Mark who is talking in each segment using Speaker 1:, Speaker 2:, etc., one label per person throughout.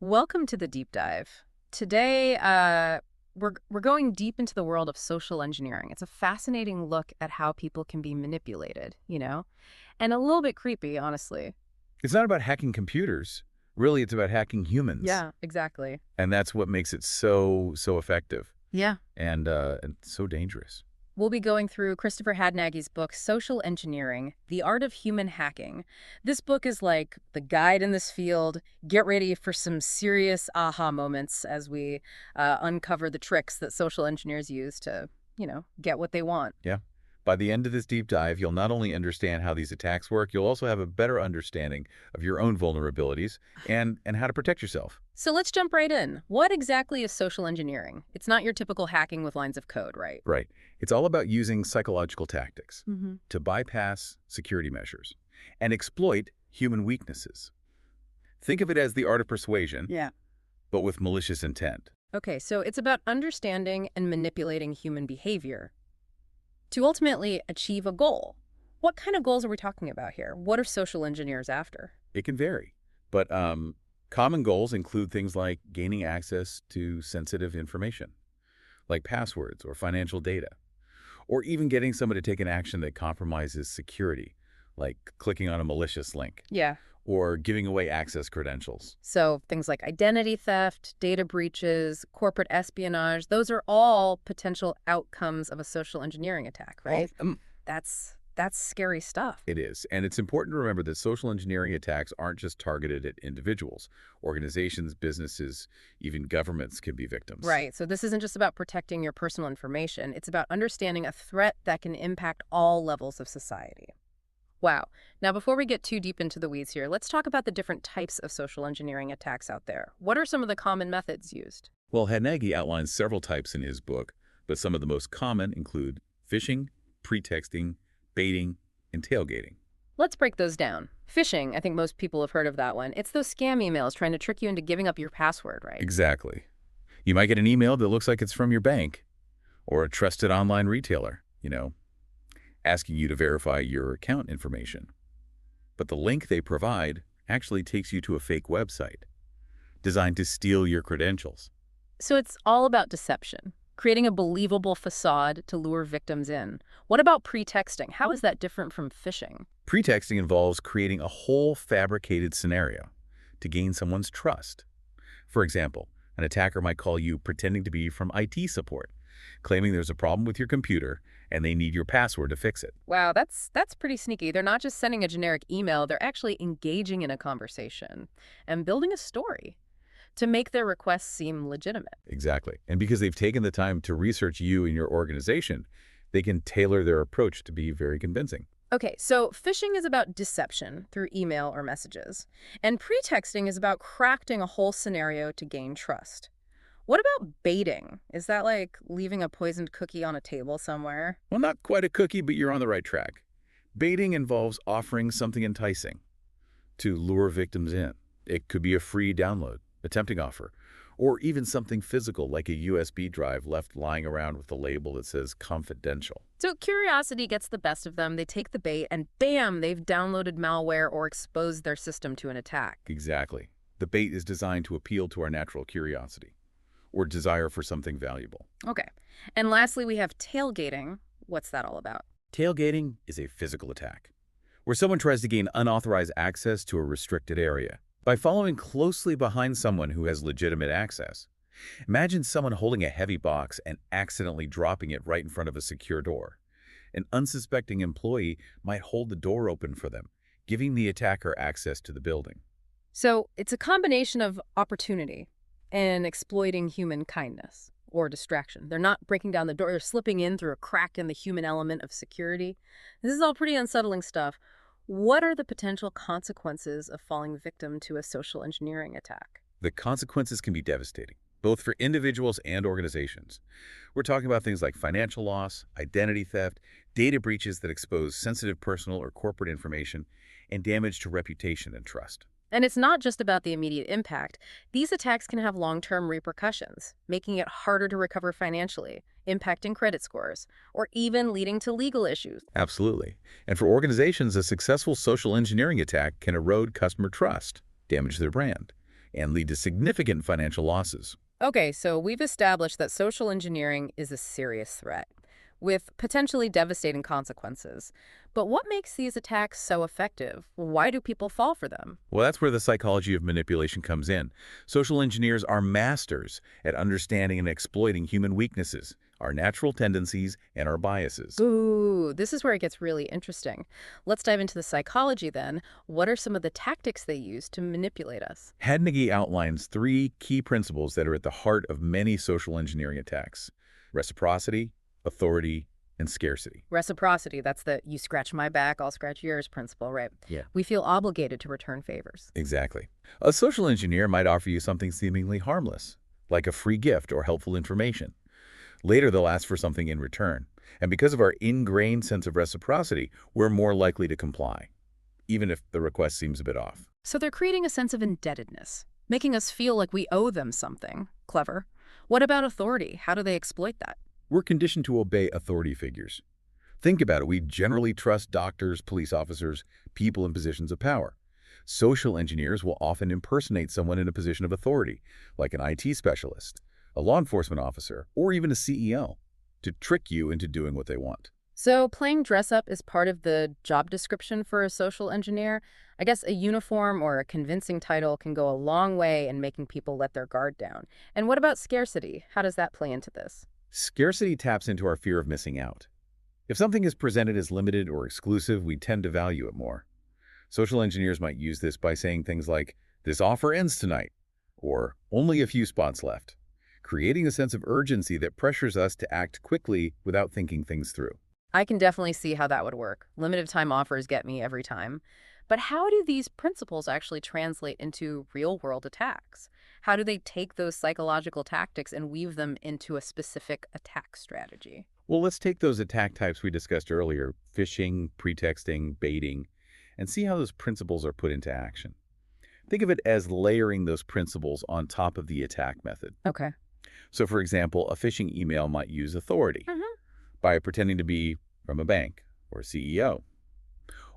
Speaker 1: Welcome to the deep dive. Today, we're going deep into the world of social engineering. It's a fascinating look at how people can be manipulated, and a little bit creepy, honestly.
Speaker 2: It's not about hacking computers. Really, it's about hacking humans.
Speaker 1: Yeah, exactly.
Speaker 2: And that's what makes it so effective
Speaker 1: Yeah.
Speaker 2: and so dangerous.
Speaker 1: We'll be going through Christopher Hadnagy's book, Social Engineering, The Art of Human Hacking. This book is like the guide in this field. Get ready for some serious aha moments as we uncover the tricks that social engineers use to, get what they want.
Speaker 2: Yeah. By the end of this deep dive, you'll not only understand how these attacks work, you'll also have a better understanding of your own vulnerabilities and how to protect yourself.
Speaker 1: So let's jump right in. What exactly is social engineering? It's not your typical hacking with lines of code, right?
Speaker 2: Right. It's all about using psychological tactics
Speaker 1: Mm-hmm.
Speaker 2: to bypass security measures and exploit human weaknesses. Think of it as the art of persuasion,
Speaker 1: Yeah.
Speaker 2: but with malicious intent.
Speaker 1: Okay, so it's about understanding and manipulating human behavior to ultimately achieve a goal. What kind of goals are we talking about here? What are social engineers after?
Speaker 2: It can vary, but common goals include things like gaining access to sensitive information, like passwords or financial data, or even getting someone to take an action that compromises security, like clicking on a malicious link,
Speaker 1: Yeah.
Speaker 2: or giving away access credentials.
Speaker 1: So things like identity theft, data breaches, corporate espionage, those are all potential outcomes of a social engineering attack, right? That's scary stuff.
Speaker 2: It is, and it's important to remember that social engineering attacks aren't just targeted at individuals. Organizations, businesses, even governments can be victims.
Speaker 1: Right. So this isn't just about protecting your personal information. It's about understanding a threat that can impact all levels of society. Wow. Now, before we get too deep into the weeds here, let's talk about the different types of social engineering attacks out there. What are some of the common methods used?
Speaker 2: Well, Hadnagy outlines several types in his book, but some of the most common include phishing, pretexting, baiting, and tailgating.
Speaker 1: Let's break those down. Phishing, I think most people have heard of that one. It's those scam emails trying to trick you into giving up your password, right?
Speaker 2: Exactly. You might get an email that looks like it's from your bank or a trusted online retailer, asking you to verify your account information. But the link they provide actually takes you to a fake website designed to steal your credentials.
Speaker 1: So it's all about deception, creating a believable facade to lure victims in. What about pretexting? How is that different from phishing?
Speaker 2: Pretexting involves creating a whole fabricated scenario to gain someone's trust. For example, an attacker might call you pretending to be from IT support, claiming there's a problem with your computer and they need your password to fix it.
Speaker 1: Wow, that's pretty sneaky. They're not just sending a generic email, they're actually engaging in a conversation and building a story to make their requests seem legitimate.
Speaker 2: Exactly. And because they've taken the time to research you and your organization, they can tailor their approach to be very convincing.
Speaker 1: Okay, so phishing is about deception through email or messages, and pretexting is about crafting a whole scenario to gain trust. What about baiting? Is that like leaving a poisoned cookie on a table somewhere?
Speaker 2: Well, not quite a cookie, but you're on the right track. Baiting involves offering something enticing to lure victims in. It could be a free download, a tempting offer, or even something physical like a USB drive left lying around with a label that says confidential.
Speaker 1: So curiosity gets the best of them. They take the bait and bam, they've downloaded malware or exposed their system to an attack.
Speaker 2: Exactly. The bait is designed to appeal to our natural curiosity or desire for something valuable.
Speaker 1: Okay. And lastly, we have tailgating. What's that all about?
Speaker 2: Tailgating is a physical attack, where someone tries to gain unauthorized access to a restricted area by following closely behind someone who has legitimate access. Imagine someone holding a heavy box and accidentally dropping it right in front of a secure door. An unsuspecting employee might hold the door open for them, giving the attacker access to the building.
Speaker 1: So it's a combination of opportunity and exploiting human kindness or distraction. They're not breaking down the door, they're slipping in through a crack in the human element of security. This is all pretty unsettling stuff. What are the potential consequences of falling victim to a social engineering attack?
Speaker 2: The consequences can be devastating, both for individuals and organizations. We're talking about things like financial loss, identity theft, data breaches that expose sensitive personal or corporate information, and damage to reputation and trust.
Speaker 1: And it's not just about the immediate impact. These attacks can have long-term repercussions, making it harder to recover financially, impacting credit scores, or even leading to legal issues.
Speaker 2: Absolutely. And for organizations, a successful social engineering attack can erode customer trust, damage their brand, and lead to significant financial losses.
Speaker 1: Okay, so we've established that social engineering is a serious threat with potentially devastating consequences. But what makes these attacks so effective? Why do people fall for them?
Speaker 2: Well, that's where the psychology of manipulation comes in. Social engineers are masters at understanding and exploiting human weaknesses, our natural tendencies, and our biases.
Speaker 1: Ooh, this is where it gets really interesting. Let's dive into the psychology then. What are some of the tactics they use to manipulate us?
Speaker 2: Hadnagy outlines three key principles that are at the heart of many social engineering attacks: reciprocity, authority, and scarcity.
Speaker 1: Reciprocity, that's the you scratch my back, I'll scratch yours principle, right?
Speaker 2: Yeah.
Speaker 1: We feel obligated to return favors.
Speaker 2: Exactly. A social engineer might offer you something seemingly harmless, like a free gift or helpful information. Later, they'll ask for something in return. And because of our ingrained sense of reciprocity, we're more likely to comply, even if the request seems a bit off.
Speaker 1: So they're creating a sense of indebtedness, making us feel like we owe them something. Clever. What about authority? How do they exploit that?
Speaker 2: We're conditioned to obey authority figures. Think about it. We generally trust doctors, police officers, people in positions of power. Social engineers will often impersonate someone in a position of authority, like an IT specialist, a law enforcement officer, or even a CEO, to trick you into doing what they want.
Speaker 1: So playing dress up is part of the job description for a social engineer. I guess a uniform or a convincing title can go a long way in making people let their guard down. And what about scarcity? How does that play into this?
Speaker 2: Scarcity taps into our fear of missing out. If something is presented as limited or exclusive, we tend to value it more. Social engineers might use this by saying things like, "This offer ends tonight," or "Only a few spots left," creating a sense of urgency that pressures us to act quickly without thinking things through.
Speaker 1: I can definitely see how that would work. Limited time offers get me every time. But how do these principles actually translate into real-world attacks? How do they take those psychological tactics and weave them into a specific attack strategy?
Speaker 2: Well, let's take those attack types we discussed earlier, phishing, pretexting, baiting, and see how those principles are put into action. Think of it as layering those principles on top of the attack method.
Speaker 1: Okay.
Speaker 2: So, for example, a phishing email might use authority by pretending to be from a bank or CEO.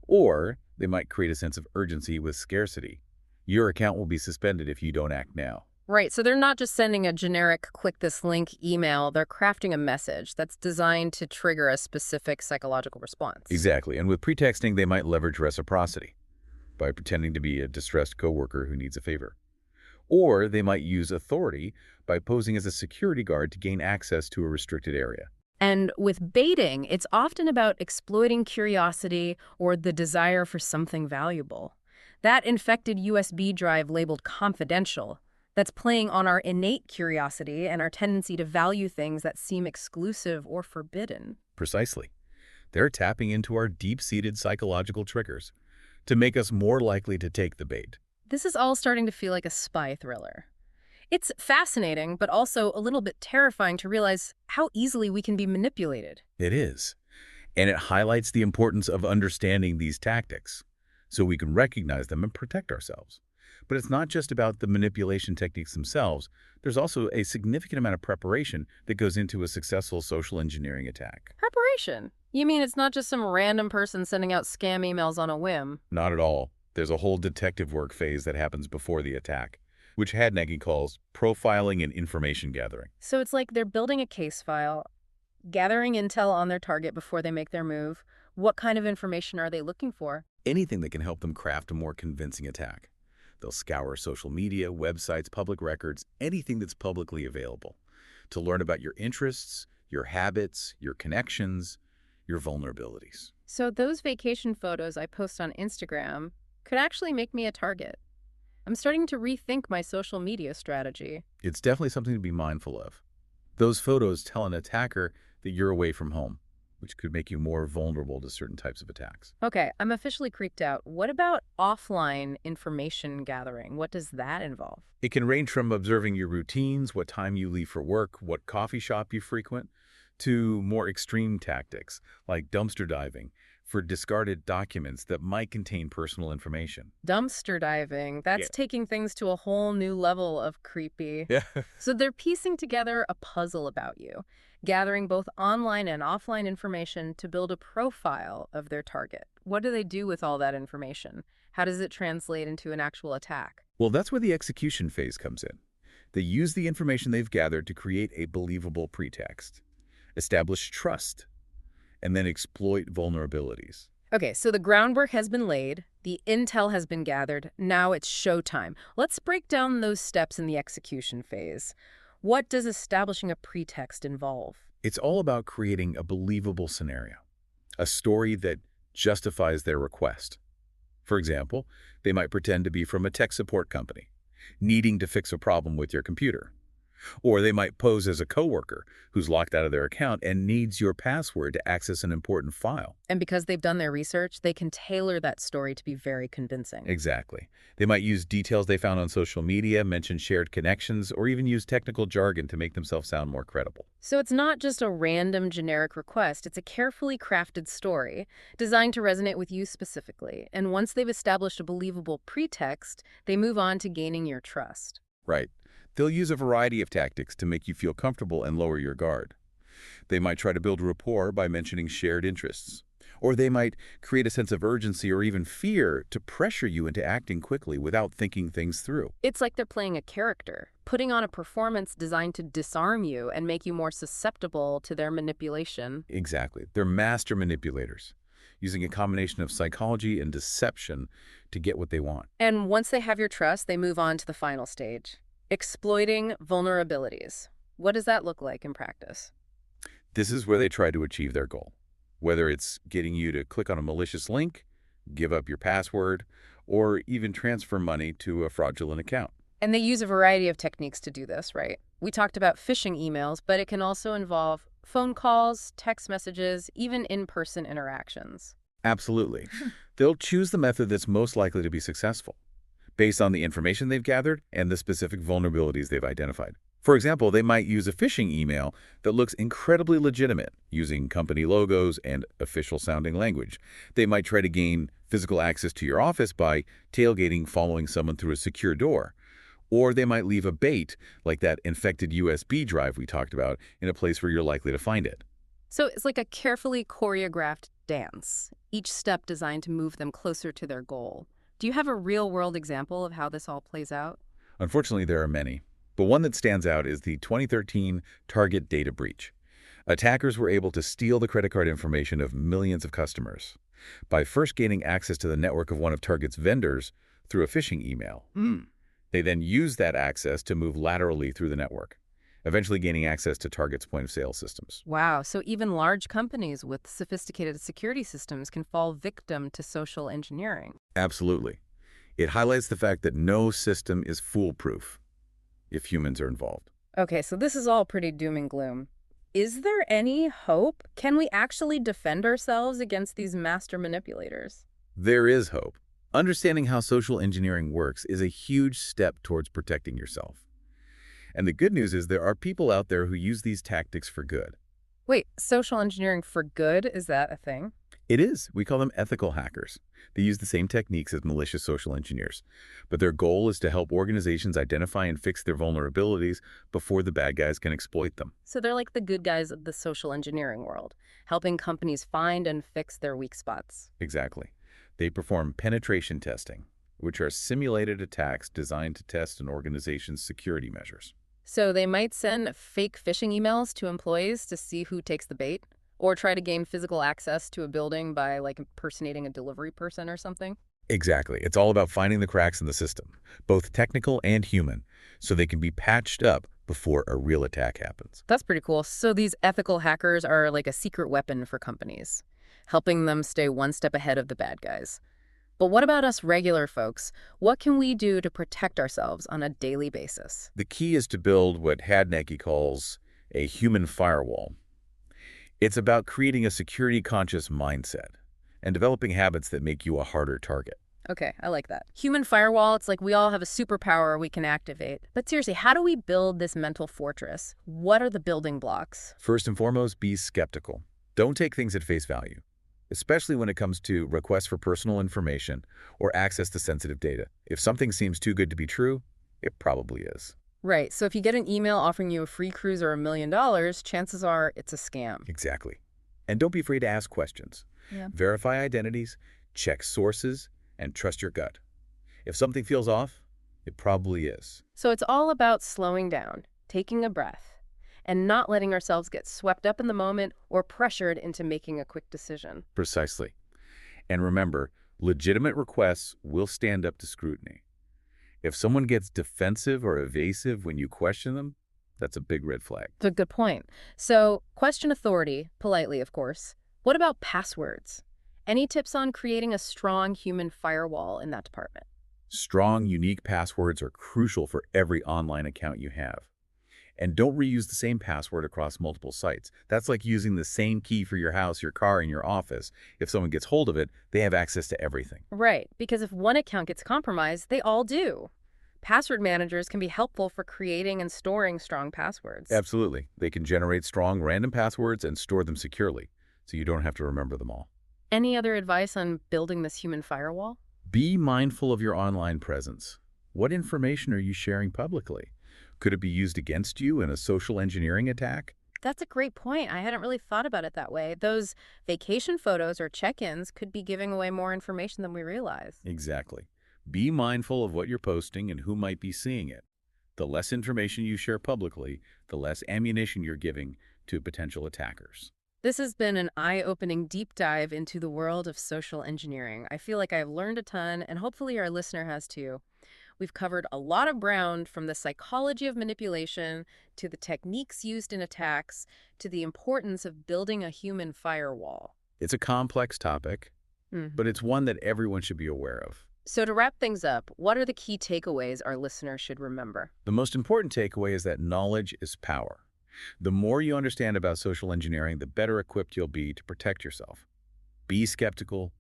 Speaker 2: Or they might create a sense of urgency with scarcity. Your account will be suspended if you don't act now.
Speaker 1: Right, so they're not just sending a generic click this link email, they're crafting a message that's designed to trigger a specific psychological response.
Speaker 2: Exactly. And with pretexting, they might leverage reciprocity by pretending to be a distressed coworker who needs a favor. Or they might use authority by posing as a security guard to gain access to a restricted area.
Speaker 1: And with baiting, it's often about exploiting curiosity or the desire for something valuable. That infected USB drive labeled confidential, that's playing on our innate curiosity and our tendency to value things that seem exclusive or forbidden.
Speaker 2: Precisely. They're tapping into our deep-seated psychological triggers to make us more likely to take the bait.
Speaker 1: This is all starting to feel like a spy thriller. It's fascinating, but also a little bit terrifying to realize how easily we can be manipulated.
Speaker 2: It is. And it highlights the importance of understanding these tactics so we can recognize them and protect ourselves. But it's not just about the manipulation techniques themselves. There's also a significant amount of preparation that goes into a successful social engineering attack.
Speaker 1: Preparation? You mean it's not just some random person sending out scam emails on a whim?
Speaker 2: Not at all. There's a whole detective work phase that happens before the attack, which Hadnagy calls profiling and information gathering.
Speaker 1: So it's like they're building a case file, gathering intel on their target before they make their move. What kind of information are they looking for?
Speaker 2: Anything that can help them craft a more convincing attack. They'll scour social media, websites, public records, anything that's publicly available to learn about your interests, your habits, your connections, your vulnerabilities.
Speaker 1: So those vacation photos I post on Instagram could actually make me a target. I'm starting to rethink my social media strategy.
Speaker 2: It's definitely something to be mindful of. Those photos tell an attacker that you're away from home, which could make you more vulnerable to certain types of attacks.
Speaker 1: Okay, I'm officially creeped out. What about offline information gathering? What does that involve?
Speaker 2: It can range from observing your routines, what time you leave for work, what coffee shop you frequent, to more extreme tactics like dumpster diving for discarded documents that might contain personal information.
Speaker 1: Dumpster diving. That's
Speaker 2: Yeah.
Speaker 1: taking things to a whole new level of creepy.
Speaker 2: Yeah.
Speaker 1: So they're piecing together a puzzle about you, gathering both online and offline information to build a profile of their target. What do they do with all that information? How does it translate into an actual attack?
Speaker 2: Well, that's where the execution phase comes in. They use the information they've gathered to create a believable pretext, establish trust, and then exploit vulnerabilities.
Speaker 1: Okay, so the groundwork has been laid, the intel has been gathered, now it's showtime. Let's break down those steps in the execution phase. What does establishing a pretext involve?
Speaker 2: It's all about creating a believable scenario, a story that justifies their request. For example, they might pretend to be from a tech support company, needing to fix a problem with your computer. Or they might pose as a coworker who's locked out of their account and needs your password to access an important file.
Speaker 1: And because they've done their research, they can tailor that story to be very convincing.
Speaker 2: Exactly. They might use details they found on social media, mention shared connections, or even use technical jargon to make themselves sound more credible.
Speaker 1: So it's not just a random generic request, it's a carefully crafted story designed to resonate with you specifically. And once they've established a believable pretext, they move on to gaining your trust.
Speaker 2: Right. They'll use a variety of tactics to make you feel comfortable and lower your guard. They might try to build rapport by mentioning shared interests. Or they might create a sense of urgency or even fear to pressure you into acting quickly without thinking things through.
Speaker 1: It's like they're playing a character, putting on a performance designed to disarm you and make you more susceptible to their manipulation.
Speaker 2: Exactly. They're master manipulators, using a combination of psychology and deception to get what they want.
Speaker 1: And once they have your trust, they move on to the final stage. Exploiting vulnerabilities. What does that look like in practice?
Speaker 2: This is where they try to achieve their goal. Whether it's getting you to click on a malicious link, give up your password, or even transfer money to a fraudulent account.
Speaker 1: And they use a variety of techniques to do this, right? We talked about phishing emails, but it can also involve phone calls, text messages, even in-person interactions.
Speaker 2: Absolutely. They'll choose the method that's most likely to be successful, based on the information they've gathered and the specific vulnerabilities they've identified. For example, they might use a phishing email that looks incredibly legitimate, using company logos and official-sounding language. They might try to gain physical access to your office by tailgating following someone through a secure door. Or they might leave a bait, like that infected USB drive we talked about, in a place where you're likely to find it.
Speaker 1: So it's like a carefully choreographed dance, each step designed to move them closer to their goal. Do you have a real-world example of how this all plays out?
Speaker 2: Unfortunately, there are many. But one that stands out is the 2013 Target data breach. Attackers were able to steal the credit card information of millions of customers by first gaining access to the network of one of Target's vendors through a phishing email. They then used that access to move laterally through the network, eventually gaining access to Target's point-of-sale systems.
Speaker 1: Wow, so even large companies with sophisticated security systems can fall victim to social engineering.
Speaker 2: Absolutely. It highlights the fact that no system is foolproof if humans are involved.
Speaker 1: Okay, so this is all pretty doom and gloom. Is there any hope? Can we actually defend ourselves against these master manipulators?
Speaker 2: There is hope. Understanding how social engineering works is a huge step towards protecting yourself. And the good news is there are people out there who use these tactics for good.
Speaker 1: Wait, social engineering for good? Is that a thing?
Speaker 2: It is. We call them ethical hackers. They use the same techniques as malicious social engineers, but their goal is to help organizations identify and fix their vulnerabilities before the bad guys can exploit them.
Speaker 1: So they're like the good guys of the social engineering world, helping companies find and fix their weak spots.
Speaker 2: Exactly. They perform penetration testing, which are simulated attacks designed to test an organization's security measures.
Speaker 1: So they might send fake phishing emails to employees to see who takes the bait, or try to gain physical access to a building by, like, impersonating a delivery person or something?
Speaker 2: Exactly. It's all about finding the cracks in the system, both technical and human, so they can be patched up before a real attack happens.
Speaker 1: That's pretty cool. So these ethical hackers are like a secret weapon for companies, helping them stay one step ahead of the bad guys. But what about us regular folks? What can we do to protect ourselves on a daily basis?
Speaker 2: The key is to build what Hadnagy calls a human firewall. It's about creating a security-conscious mindset and developing habits that make you a harder target.
Speaker 1: Okay, I like that. Human firewall, it's like we all have a superpower we can activate. But seriously, how do we build this mental fortress? What are the building blocks?
Speaker 2: First and foremost, be skeptical. Don't take things at face value, especially when it comes to requests for personal information or access to sensitive data. If something seems too good to be true, it probably is.
Speaker 1: Right, so if you get an email offering you a free cruise or $1 million, chances are it's a scam.
Speaker 2: Exactly. And don't be afraid to ask questions.
Speaker 1: Yeah.
Speaker 2: Verify identities, check sources, And trust your gut. If something feels off, it probably is.
Speaker 1: So it's all about slowing down, taking a breath, and not letting ourselves get swept up in the moment or pressured into making a quick decision.
Speaker 2: Precisely. And remember, legitimate requests will stand up to scrutiny. If someone gets defensive or evasive when you question them, that's a big red flag.
Speaker 1: That's a good point. So question authority, politely, of course. What about passwords? Any tips on creating a strong human firewall in that department?
Speaker 2: Strong, unique passwords are crucial for every online account you have. And don't reuse the same password across multiple sites. That's like using the same key for your house, your car, and your office. If someone gets hold of it, they have access to everything.
Speaker 1: Right, because if one account gets compromised, they all do. Password managers can be helpful for creating and storing strong passwords.
Speaker 2: Absolutely. They can generate strong, random passwords and store them securely, so you don't have to remember them all.
Speaker 1: Any other advice on building this human firewall?
Speaker 2: Be mindful of your online presence. What information are you sharing publicly? Could it be used against you in a social engineering attack?
Speaker 1: That's a great point. I hadn't really thought about it that way. Those vacation photos or check-ins could be giving away more information than we realize.
Speaker 2: Exactly. Be mindful of what you're posting and who might be seeing it. The less information you share publicly, the less ammunition you're giving to potential attackers.
Speaker 1: This has been an eye-opening deep dive into the world of social engineering. I feel like I've learned a ton, and hopefully our listener has too. We've covered a lot of ground, from the psychology of manipulation to the techniques used in attacks to the importance of building a human firewall.
Speaker 2: It's a complex topic, but it's one that everyone should be aware of.
Speaker 1: So to wrap things up, what are the key takeaways our listeners should remember?
Speaker 2: The most important takeaway is that knowledge is power. The more you understand about social engineering, the better equipped you'll be to protect yourself. Be skeptical,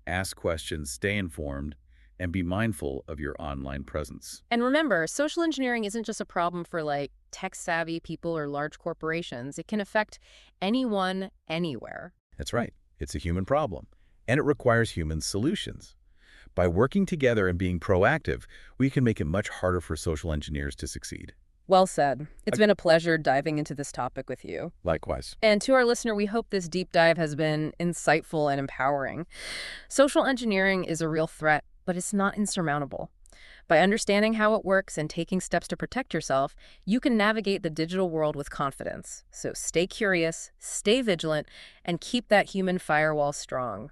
Speaker 2: ask questions, stay informed, and be mindful of your online presence.
Speaker 1: And remember, social engineering isn't just a problem for tech-savvy people or large corporations. It can affect anyone, anywhere.
Speaker 2: That's right. It's a human problem, and it requires human solutions. By working together and being proactive, we can make it much harder for social engineers to succeed.
Speaker 1: Well said. It's been a pleasure diving into this topic with you.
Speaker 2: Likewise.
Speaker 1: And to our listener, we hope this deep dive has been insightful and empowering. Social engineering is a real threat, but it's not insurmountable. By understanding how it works and taking steps to protect yourself, you can navigate the digital world with confidence. So stay curious, stay vigilant, and keep that human firewall strong.